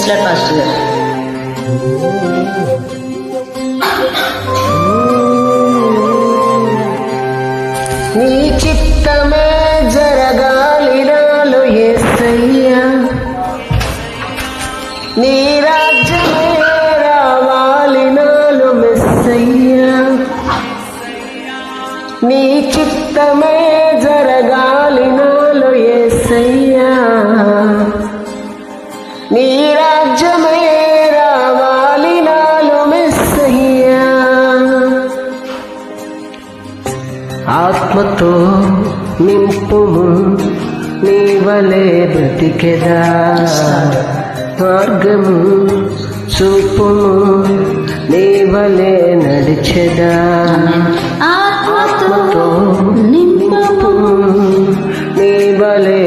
ప్రైజ్లార్డ్ pastor గారు. నీ చిత్తమే జరగాలి నాలో యేసయ్యా, నీ రాజ్యమే రావాలి నాలో మెస్సయ్యా, నీ చిత్తమే జరగాలి నాలో యేసయ్యా, నీ రాజ్యమే రావాలి నాలో మెస్సయ్యా. ఆత్మతో నింపుము, నీ వలె బ్రతికెదా, మార్గము చూపుము, నీ వలె నడిచెదా. ఆత్మతో నింపుము, నీ వలె